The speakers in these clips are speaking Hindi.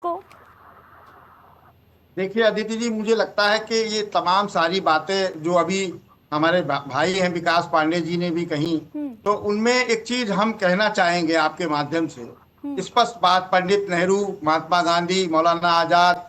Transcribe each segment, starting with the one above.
इसको? देखिए अदिति जी, मुझे लगता है कि ये तमाम सारी बातें जो अभी हमारे भाई हैं विकास पांडे जी ने भी कही, हम्म। तो उनमें एक चीज हम कहना चाहेंगे आपके माध्यम से। हम्म। स्पष्ट बात, पंडित नेहरू, महात्मा गांधी, मौलाना आजाद, हम्म।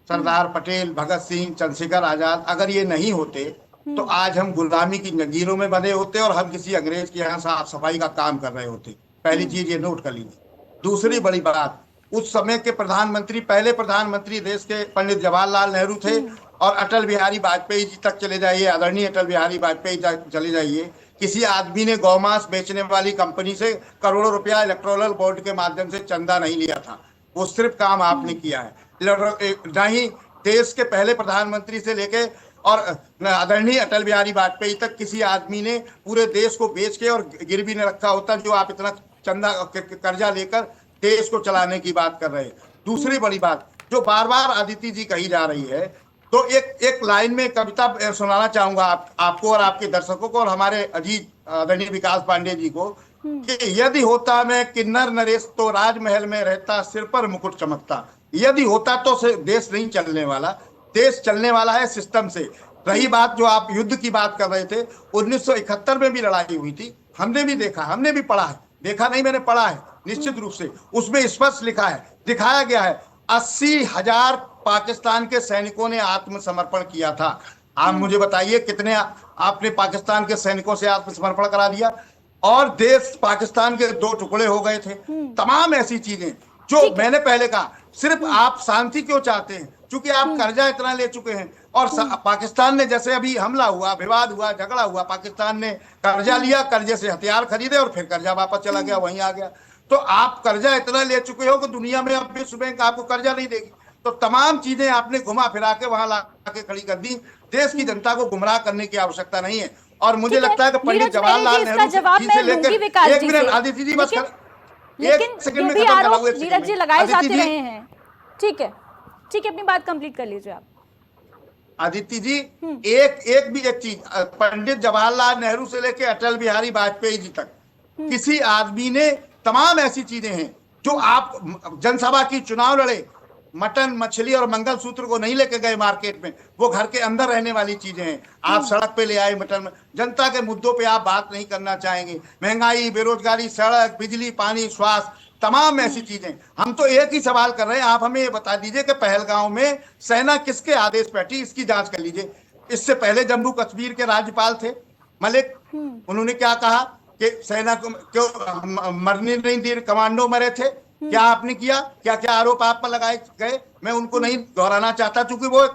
सरदार पटेल, भगत सिंह, चंद्रशेखर आजाद अगर ये नहीं होते तो हम्म। आज हम गुलामी की जंजीरों में बंधे होते और हम किसी अंग्रेज के यहाँ साफ सफाई का काम कर रहे होते। पहली हम्म। चीज ये नोट कर लीजिए। दूसरी हम्म। बड़ी बात, उस समय के प्रधानमंत्री, पहले प्रधानमंत्री देश के पंडित जवाहरलाल नेहरू थे। हम्म। और अटल बिहारी वाजपेयी जी तक चले जाइए, आदरणीय अटल बिहारी वाजपेयी तक चले जाइए। किसी आदमी ने गौमांस बेचने वाली कंपनी से करोड़ों रुपया इलेक्टोरल बॉन्ड के माध्यम से चंदा नहीं लिया था। वो सिर्फ काम आपने हम्म। किया है। न ही देश के पहले प्रधानमंत्री से लेके और आदरणीय अटल बिहारी वाजपेयी तक किसी आदमी ने पूरे देश को बेच के और गिरवी ने रखा होता जो आप इतना चंदा कर्जा लेकर देश को चलाने की बात कर रहे हैं। दूसरी हम्म। बड़ी बात जो बार बार आदिति जी कही जा रही है, तो एक एक लाइन में कविता सुनाना चाहूंगा आपको और आपके दर्शकों को और हमारे अजीत आदरणीय विकास पांडे जी को, हम्म। कि यदि होता मैं किन्नर नरेश तो राजमहल में रहता, सिर पर मुकुट चमकता। यदि होता तो से देश नहीं चलने वाला, देश चलने वाला है सिस्टम से। रही हम्म। बात जो आप युद्ध की बात कर रहे थे, 1971 में भी लड़ाई हुई थी, हमने भी देखा, हमने भी पढ़ा है, देखा नहीं मैंने पढ़ा है निश्चित रूप से। उसमें स्पष्ट लिखा है, दिखाया गया है, 80,000 पाकिस्तान के सैनिकों ने आत्मसमर्पण किया था। आप हम्म। मुझे बताइए कितने आपने पाकिस्तान के सैनिकों से आत्मसमर्पण करा दिया और देश पाकिस्तान के दो टुकड़े हो गए थे। हम्म। तमाम ऐसी चीजें जो ठीक है। मैंने पहले कहा, सिर्फ हम्म। आप शांति क्यों चाहते हैं? क्योंकि आप हम्म। कर्जा इतना ले चुके हैं। और हम्म। पाकिस्तान ने जैसे अभी हमला हुआ, विवाद हुआ, झगड़ा हुआ, पाकिस्तान ने कर्जा हम्म। लिया, कर्जे से हथियार खरीदे और फिर कर्जा वापस चला गया, हम्म। वहीं आ गया। तो आप कर्जा इतना ले चुके हो कि दुनिया में अब विश्व बैंक आपको कर्जा नहीं देगी। तो तमाम चीजें आपने घुमा फिरा के वहां ला के खड़ी कर दी। देश की हम्म। जनता को गुमराह करने की आवश्यकता नहीं है। और मुझे ठीक है, लगता है कि पंडित नीरज मेरी जी जवाहरलाल इसका नेहरू जवाब जी मैं से लूंगी लेकर, विकास एक जी मिनट से, आदित्य जी, बस लेकिन एक सेकंड ये में भी खत्म कर रहा हूँ, आरोप एक सेकंड नीरज में जी लगाए आदित्य जाते जी। रहे हैं। ठीक है, ठीक है, अपनी बात कंप्लीट कर लीजिए आप। आदित्य जी, हम्म। एक एक भी एक चीज, पंडित जवाहरलाल नेहरू से लेकर अटल बिहारी वाजपेयी जी तक हम्म। किसी आदमी ने, तमाम ऐसी चीजें हैं जो हम्म। आप जनसभा की, चुनाव लड़े, मटन मछली और मंगलसूत्र को नहीं लेके गए मार्केट में, वो घर के अंदर रहने वाली चीजें हैं। आप हम्म। सड़क पे ले आए मटन, जनता के मुद्दों पे आप बात नहीं करना चाहेंगे। महंगाई, बेरोजगारी, सड़क, बिजली, पानी, स्वास्थ्य, तमाम ऐसी हम्म। चीजें। हम तो एक ही सवाल कर रहे हैं, आप हमें ये बता दीजिए कि पहलगांव में सेना किसके आदेश पर हटी, इसकी जांच कर लीजिए। इससे पहले जम्मू कश्मीर के राज्यपाल थे मलिक, हम्म। उन्होंने क्या कहा कि सेना को क्यों मरने नहीं दी, कमांडो मरे थे। क्या हम्म। आपने किया? क्या क्या आरोप आप पर लगाए गए? मैं उनको हम्म। नहीं दोहराना चाहता क्योंकि वो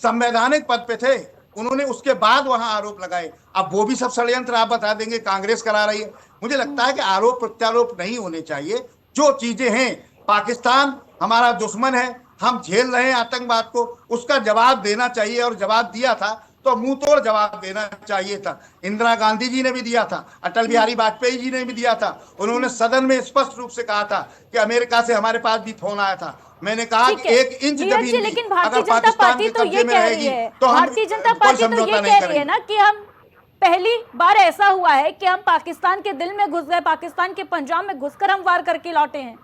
संवैधानिक पद पे थे। उन्होंने उसके बाद वहां आरोप लगाए। अब वो भी सब षड्यंत्र आप बता देंगे कांग्रेस करा रही है। मुझे लगता है कि आरोप प्रत्यारोप नहीं होने चाहिए। जो चीजें हैं, पाकिस्तान हमारा दुश्मन है, हम झेल रहे हैं आतंकवाद को, उसका जवाब देना चाहिए और जवाब दिया था तो मुंह तोड़ जवाब देना चाहिए था। इंदिरा गांधी जी ने भी दिया था, अटल बिहारी वाजपेयी जी ने भी दिया था। उन्होंने सदन में स्पष्ट रूप से कहा था कि अमेरिका से हमारे पास भी फोन आया था, मैंने कहा ठीक कि है 1 इंच नीरज जी, जमीन भी लेकिन भारतीय अगर जनता पाकिस्तान पार्टी के तो ये कब्जे में कह रही रहेगी है, तो हम भारतीय जनता कोई पार्टी तो ये समझौता नहीं कह रही है करेंगे। ना कि हम पहली बार ऐसा हुआ है कि हम पाकिस्तान के दिल में घुस गए, पाकिस्तान के पंजाब में घुसकर हम वार करके लौटे हैं।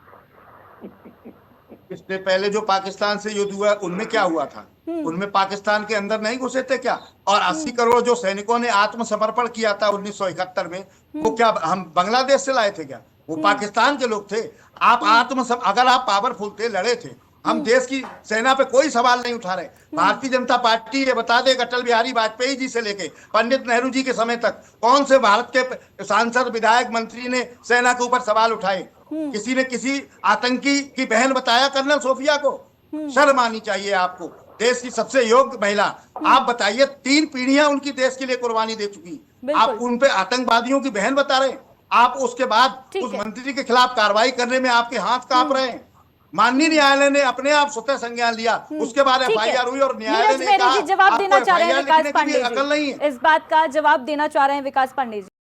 इससे पहले जो पाकिस्तान से युद्ध हुआ उनमें क्या हुआ था? हम्म। उनमें पाकिस्तान के अंदर नहीं घुसे थे क्या? और 80 हम्म। करोड़ जो सैनिकों ने आत्मसमर्पण किया था 1971 में, वो हम्म। क्या हम बांग्लादेश से लाए थे क्या? वो हम्म। पाकिस्तान के लोग थे। आप हम्म। अगर आप पावरफुल थे, लड़े थे, हम हम्म। देश की सेना पे कोई सवाल नहीं उठा रहे। हम्म। भारतीय जनता पार्टी ये बता दे, अटल बिहारी वाजपेयी जी से लेके पंडित नेहरू जी के समय तक कौन से भारत के सांसद, विधायक, मंत्री ने सेना के ऊपर सवाल उठाए? हम्म। किसी ने किसी आतंकी की बहन बताया कर्नल सोफिया को? हम्म। शर्म आनी चाहिए आपको। देश की सबसे योग्य महिला, आप बताइए, 3 पीढ़ियां उनकी देश के लिए कुर्बानी दे चुकी, आप बिल्कुल। उन पे आतंकवादियों की बहन बता रहे हैं। आप उसके बाद उस ठीक है। मंत्री के खिलाफ कार्रवाई करने में आपके हाथ कांप हम्म। रहे हैं। माननीय हम्म। न्यायालय ने अपने आप स्वतः संज्ञान लिया, उसके बाद ठीक है, एफआईआर हुई और न्यायालय नीरज ने मेरी कहा जी जवाब आपको देना चाह रहे हैं एफआईआर विकास लिखने की भी पांडे अकल नहीं है। जी, इस बात का जवाब देना चाह रहे हैं विकास पांडे जी।